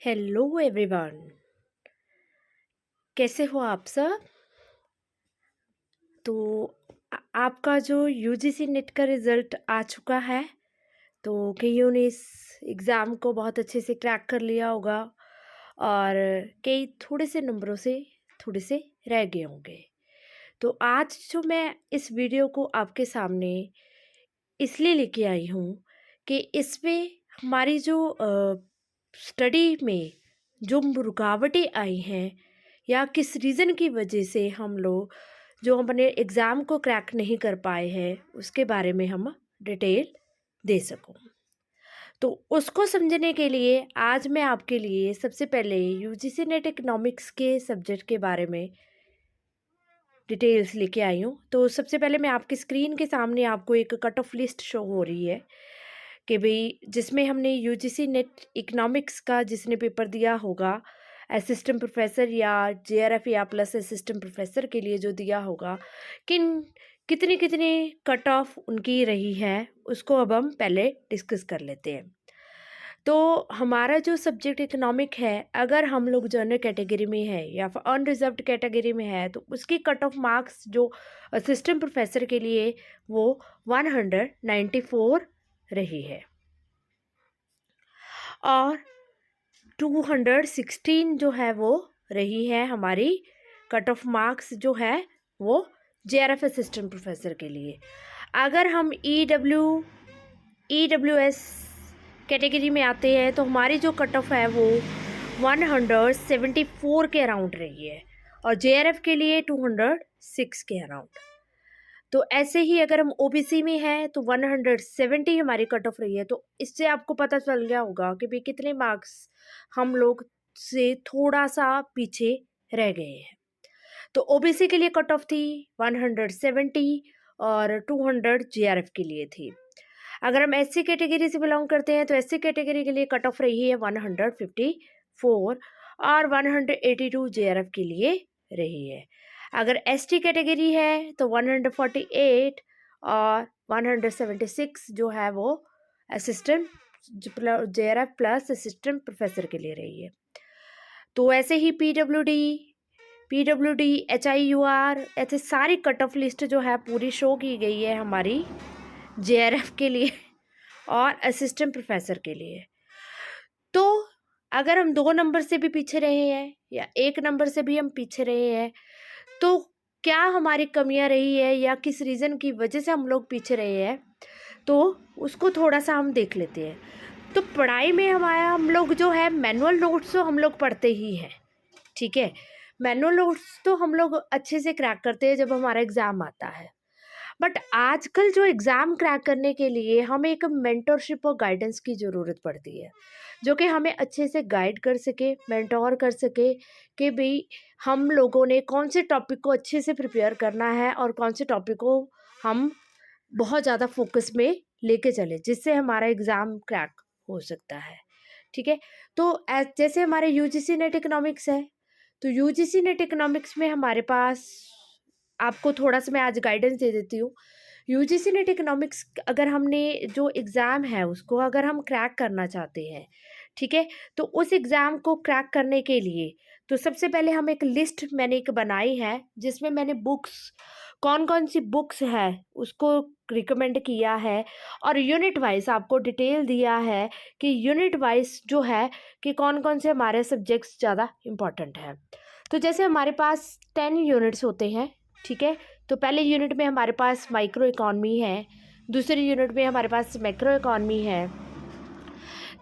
Hello everyone. कैसे हो आप सब? तो आपका जो यूजीसी नेट का रिज़ल्ट आ चुका है, तो कईयों ने इस एग्ज़ाम को बहुत अच्छे से क्रैक कर लिया होगा और कई थोड़े से नंबरों से थोड़े से रह गए होंगे। तो आज जो मैं इस वीडियो को आपके सामने इसलिए लेके आई हूँ कि इसमें हमारी जो स्टडी में जो रुकावटें आई हैं या किस रीज़न की वजह से हम लोग जो अपने एग्ज़ाम को क्रैक नहीं कर पाए हैं उसके बारे में हम डिटेल दे सकूं। तो उसको समझने के लिए आज मैं आपके लिए सबसे पहले यूजीसी नेट इकोनॉमिक्स के सब्जेक्ट के बारे में डिटेल्स लेके आई हूँ। तो सबसे पहले मैं आपकी स्क्रीन के सामने आपको एक कट ऑफ लिस्ट शो हो रही है कि भाई जिसमें हमने यूजीसी नेट इकोनॉमिक्स का जिसने पेपर दिया होगा असिस्टेंट प्रोफेसर या जेआरएफ या प्लस असिस्टेंट प्रोफेसर के लिए जो दिया होगा कितनी कितनी कट ऑफ उनकी रही है उसको अब हम पहले डिस्कस कर लेते हैं। तो हमारा जो सब्जेक्ट इकोनॉमिक है, अगर हम लोग जनरल कैटेगरी में है या फिर अनरिजर्व्ड कैटेगरी में है तो उसकी कट ऑफ मार्क्स जो असिस्टेंट प्रोफेसर के लिए वो 194 रही है और 216 जो है वो रही है हमारी कट ऑफ मार्क्स जो है वो जेआरएफ असिस्टेंट प्रोफेसर के लिए। अगर हम ईडब्ल्यूएस कैटेगरी में आते हैं तो हमारी जो कट ऑफ है वो 174 के अराउंड रही है और जेआरएफ के लिए 206 के अराउंड। तो ऐसे ही अगर हम ओबीसी में हैं तो 170 हमारी कट ऑफ रही है। तो इससे आपको पता चल गया होगा कि भाई कितने मार्क्स हम लोग से थोड़ा सा पीछे रह गए हैं। तो ओबीसी के लिए कट ऑफ थी 170 और 200 जेआरएफ के लिए थी। अगर हम एससी कैटेगरी से बिलोंग करते हैं तो एससी कैटेगरी के लिए कट ऑफ रही है 154 और 182 जेआरएफ के लिए रही है। अगर एसटी कैटेगरी है तो 148 और 176 जो है वो assistant JRF plus assistant professor के लिए रही है। तो ऐसे ही पीडब्ल्यूडी एचआईयूआर ऐसे सारी कट ऑफ लिस्ट जो है पूरी शो की गई है हमारी जेआरएफ के लिए और असिस्टेंट प्रोफेसर के लिए। तो अगर हम 2 नंबर से भी पीछे रहे हैं या 1 नंबर से भी हम पीछे रहे हैं तो क्या हमारी कमियां रही है या किस रीज़न की वजह से हम लोग पीछे रहे हैं, तो उसको थोड़ा सा हम देख लेते हैं। तो पढ़ाई में हमारा हम लोग जो है मैनुअल नोट्स तो हम लोग पढ़ते ही हैं, ठीक है। मैनुअल नोट्स तो हम लोग अच्छे से क्रैक करते हैं जब हमारा एग्ज़ाम आता है। बट आजकल जो एग्ज़ाम क्रैक करने के लिए हमें एक मेंटरशिप और गाइडेंस की ज़रूरत पड़ती है, जो कि हमें अच्छे से गाइड कर सके, मेंटोर कर सके कि भाई हम लोगों ने कौन से टॉपिक को अच्छे से प्रिपेयर करना है और कौन से टॉपिक को हम बहुत ज़्यादा फोकस में लेके चले जिससे हमारा एग्ज़ाम क्रैक हो सकता है, ठीक है। तो जैसे हमारे यूजीसी नेट इकोनॉमिक्स है, तो यूजीसी नेट इकोनॉमिक्स में हमारे पास आपको थोड़ा सा मैं आज गाइडेंस दे देती हूँ। यूजीसी नेट इकोनॉमिक्स अगर हमने जो एग्ज़ाम है उसको अगर हम क्रैक करना चाहते हैं, ठीक है, तो उस एग्ज़ाम को क्रैक करने के लिए तो सबसे पहले हम एक लिस्ट मैंने एक बनाई है जिसमें मैंने बुक्स कौन कौन सी बुक्स है उसको रिकमेंड किया है और यूनिट वाइज आपको डिटेल दिया है कि यूनिट वाइज जो है कि कौन कौन से हमारे सब्जेक्ट्स ज़्यादा इम्पॉर्टेंट हैं। तो जैसे हमारे पास 10 यूनिट्स होते हैं, ठीक है। तो पहले यूनिट में हमारे पास माइक्रो इकॉनमी है, दूसरे यूनिट में हमारे पास मैक्रो इकॉनमी है,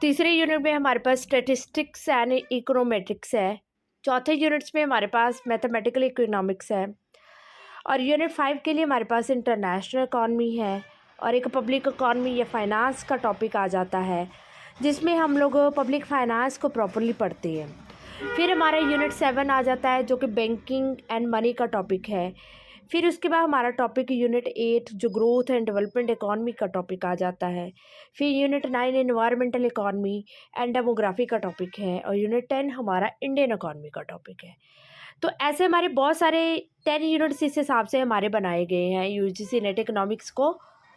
तीसरे यूनिट में हमारे पास स्टैटिस्टिक्स एंड इकोनोमेट्रिक्स है, चौथे यूनिट्स में हमारे पास मैथमेटिकल इकोनॉमिक्स है और यूनिट 5 के लिए हमारे पास इंटरनेशनल इकॉनमी है और एक पब्लिक इकॉनमी या फाइनेंस का टॉपिक आ जाता है जिसमें हम लोग पब्लिक फाइनेंस को प्रॉपरली पढ़ते हैं। फिर हमारा यूनिट 7 आ जाता है जो कि बैंकिंग एंड मनी का टॉपिक है। फिर उसके बाद हमारा टॉपिक यूनिट 8 जो ग्रोथ एंड डेवलपमेंट इकॉनमी का टॉपिक आ जाता है। फिर unit 9 environmental economy and demography का टॉपिक है और यूनिट 10 हमारा इंडियन इकॉनमी का टॉपिक है। तो ऐसे हमारे बहुत सारे 10 यूनिट्स इस हिसाब से हमारे बनाए गए हैं यूजीसी नेट इकोनॉमिक्स को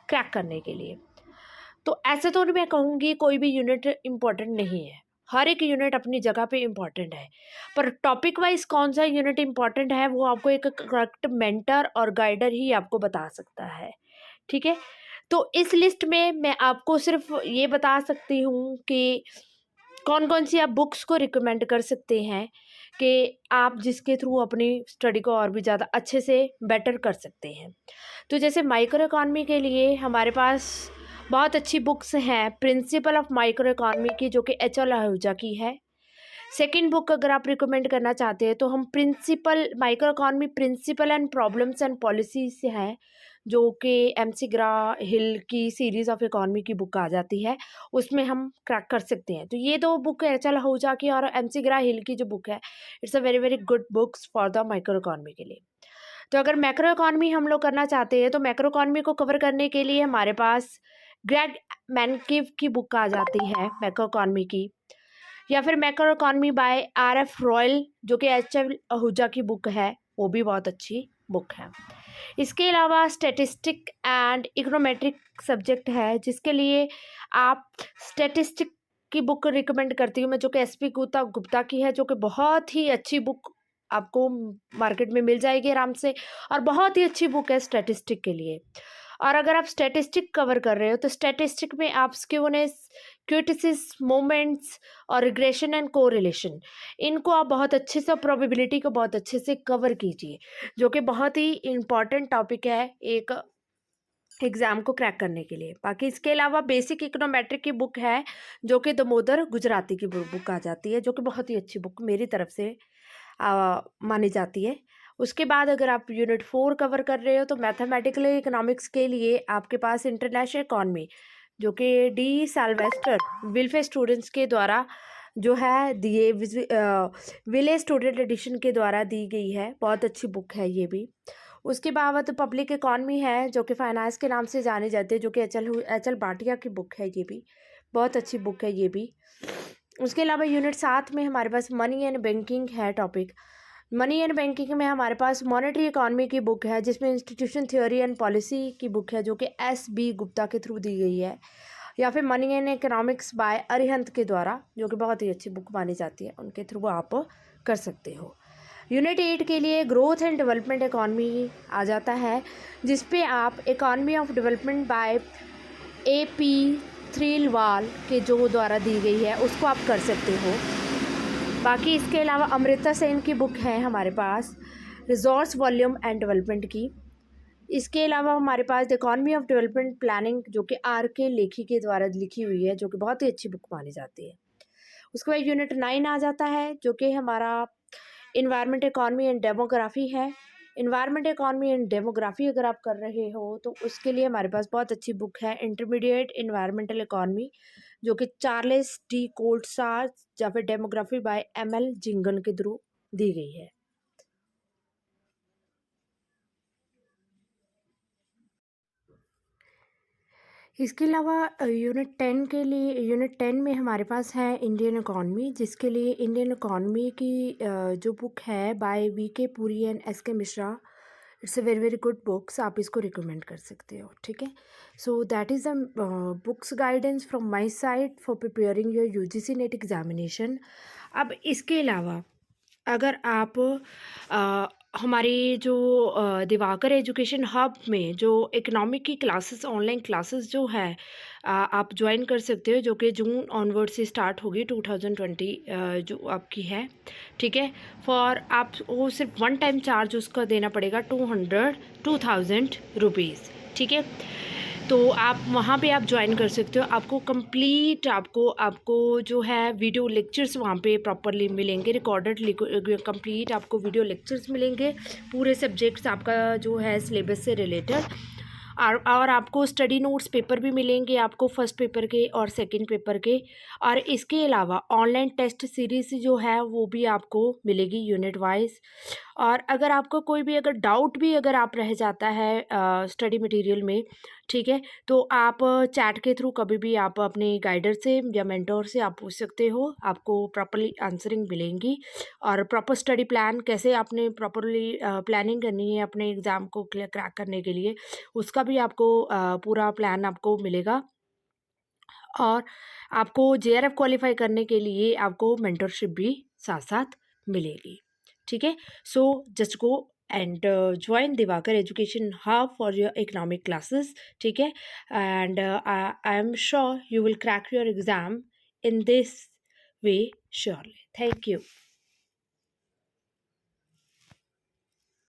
क्रैक करने के लिए। तो ऐसे तो मैं कहूँगी कोई भी यूनिट इम्पोर्टेंट नहीं है, हर एक यूनिट अपनी जगह पे इम्पॉर्टेंट है, पर टॉपिक वाइज कौन सा यूनिट इम्पॉर्टेंट है वो आपको एक करेक्ट मेंटर और गाइडर ही आपको बता सकता है, ठीक है। तो इस लिस्ट में मैं आपको सिर्फ ये बता सकती हूँ कि कौन कौन सी आप बुक्स को रिकमेंड कर सकते हैं कि आप जिसके थ्रू अपनी स्टडी को और भी ज़्यादा अच्छे से बेटर कर सकते हैं। तो जैसे माइक्रो इकॉनमी के लिए हमारे पास बहुत अच्छी बुक्स हैं, प्रिंसिपल ऑफ माइक्रो इकॉनमी की, जो कि एच एल आहूजा की है। सेकंड बुक अगर आप रिकमेंड करना चाहते हैं तो हम principle micro economy principle and problems and policy से है, जो कि एमसी ग्रा हिल की सीरीज ऑफ इकॉनमी की बुक आ जाती है, उसमें हम क्रैक कर सकते हैं। तो ये दो बुक एच एल आहूजा की और एमसी ग्रा हिल की जो बुक है, it's a very very good books for the micro economy के लिए। तो अगर मैक्रो इकॉनमी हम लोग करना चाहते हैं तो मैक्रो इकॉनमी को कवर करने के लिए हमारे पास ग्रेग मैनकिव की बुक आ जाती है मैक्रो इकॉनमी की, या फिर macro economy by R F Royal, जो कि एच एल आहूजा की बुक है, वो भी बहुत अच्छी बुक है। इसके अलावा स्टैटिस्टिक एंड इकोनोमेट्रिक सब्जेक्ट है, जिसके लिए आप स्टैटिस्टिक की बुक रिकमेंड करती हूँ मैं, जो कि एस पी गुप्ता की है, जो कि बहुत ही अच्छी बुक आपको मार्केट में मिल जाएगी आराम से, और बहुत ही अच्छी बुक है स्टैटिस्टिक के लिए। और अगर आप स्टैटिस्टिक कवर कर रहे हो तो स्टैटिस्टिक में आप स्क्यूनेस, क्यूटिसिस, मोमेंट्स और रिग्रेशन एंड कोरिलेशन, इनको आप बहुत अच्छे से, प्रोबेबिलिटी को बहुत अच्छे से कवर कीजिए, जो कि बहुत ही इम्पॉर्टेंट टॉपिक है एक एग्ज़ाम को क्रैक करने के लिए। बाकी इसके अलावा बेसिक इकोनोमेट्रिक की बुक है, जो कि दामोदर गुजराती की बुक आ जाती है, जो कि बहुत ही अच्छी बुक मेरी तरफ से मानी जाती है। उसके बाद अगर आप यूनिट 4 कवर कर रहे हो तो मैथमेटिकल इकोनॉमिक्स के लिए आपके पास इंटरनेशनल इकॉनमी, जो कि डी साल्वेस्टर विल्फे स्टूडेंट्स के द्वारा जो है दिए विले स्टूडेंट एडिशन के द्वारा दी गई है, बहुत अच्छी बुक है ये भी। उसके बाद पब्लिक इकॉनमी है, जो कि फाइनेंस के नाम से जाने जाते हैं, जो कि एच एल भाटिया की बुक है, ये भी बहुत अच्छी बुक है ये भी। उसके अलावा यूनिट 7 में हमारे पास मनी एंड बैंकिंग है टॉपिक। मनी एंड बैंकिंग में हमारे पास मॉनेटरी इकॉनमी की बुक है, जिसमें इंस्टीट्यूशन थ्योरी एंड पॉलिसी की बुक है, जो कि एस बी गुप्ता के थ्रू दी गई है, या फिर money and economics by Arihant के द्वारा, जो कि बहुत ही अच्छी बुक मानी जाती है, उनके थ्रू आप कर सकते हो। यूनिट 8 के लिए ग्रोथ एंड डेवलपमेंट इकॉनमी आ जाता है, जिसपे आप economy of development by A P Thirlwall के जो द्वारा दी गई है उसको आप कर सकते हो। बाकी इसके अलावा अमृता सेन की बुक है हमारे पास, रिजोर्स वॉल्यूम एंड डेवलपमेंट की। इसके अलावा हमारे पास the economy of development planning, जो कि आर के लेखी के द्वारा लिखी हुई है, जो कि बहुत ही अच्छी बुक मानी जाती है। उसके बाद यूनिट 9 आ जाता है, जो कि हमारा इन्वायरमेंट इकॉनमी एंड डेमोग्राफी है। इन्वायरमेंट इकॉनमी एंड डेमोग्राफी अगर आप कर रहे हो तो उसके लिए हमारे पास बहुत अच्छी बुक है, इंटरमीडिएट इन्वायरमेंटल इकॉनमी, जो कि चार्लेस डी कोल्टसार या फिर demography by M L Jhingan के थ्रू दी गई है। इसके अलावा यूनिट 10 में हमारे पास है इंडियन इकॉनमी, जिसके लिए इंडियन इकॉनमी की जो बुक है बाय वी के पुरी एंड एस के Mishra, it's a very very good books, आप इसको रिकमेंड कर सकते हो, ठीक है। So that is the books guidance from my side for preparing your UGC net examination. अब इसके अलावा अगर आप हमारी जो दिवाकर एजुकेशन हब में जो इकोनॉमिक की क्लासेस, ऑनलाइन क्लासेस जो है आप ज्वाइन कर सकते हो, जो कि जून ऑनवर्ड से स्टार्ट होगी 2020 जो आपकी है, ठीक है। फॉर आप वो सिर्फ वन टाइम चार्ज उसका देना पड़ेगा 2000 रुपीज़, ठीक है। तो आप वहाँ पे आप ज्वाइन कर सकते हो, आपको कंप्लीट आपको जो है वीडियो लेक्चर्स वहाँ पे प्रॉपरली मिलेंगे, रिकॉर्डेड कंप्लीट आपको वीडियो लेक्चर्स मिलेंगे, पूरे सब्जेक्ट्स आपका जो है सिलेबस से रिलेटेड, और आपको स्टडी नोट्स पेपर भी मिलेंगे आपको, फर्स्ट पेपर के और सेकंड पेपर के। और इसके अलावा ऑनलाइन टेस्ट सीरीज़ जो है वो भी आपको मिलेगी यूनिट वाइज। और अगर आपको कोई भी अगर डाउट भी अगर आप रह जाता है स्टडी मटेरियल में, ठीक है, तो आप चैट के थ्रू कभी भी आप अपने गाइडर से या मेंटोर से आप पूछ सकते हो, आपको प्रॉपरली आंसरिंग मिलेंगी। और प्रॉपर स्टडी प्लान कैसे आपने प्रॉपरली प्लानिंग करनी है अपने एग्ज़ाम को क्रैक करने के लिए, उसका भी आपको पूरा प्लान आपको मिलेगा। और आपको जेआरएफ क्वालिफाई करने के लिए आपको मेंटरशिप भी साथ साथ मिलेगी। ठीक है, so just go and join Diwakar education hub for your economic classes. ठीक है, and I am sure you will crack your exam in this way surely. Thank you.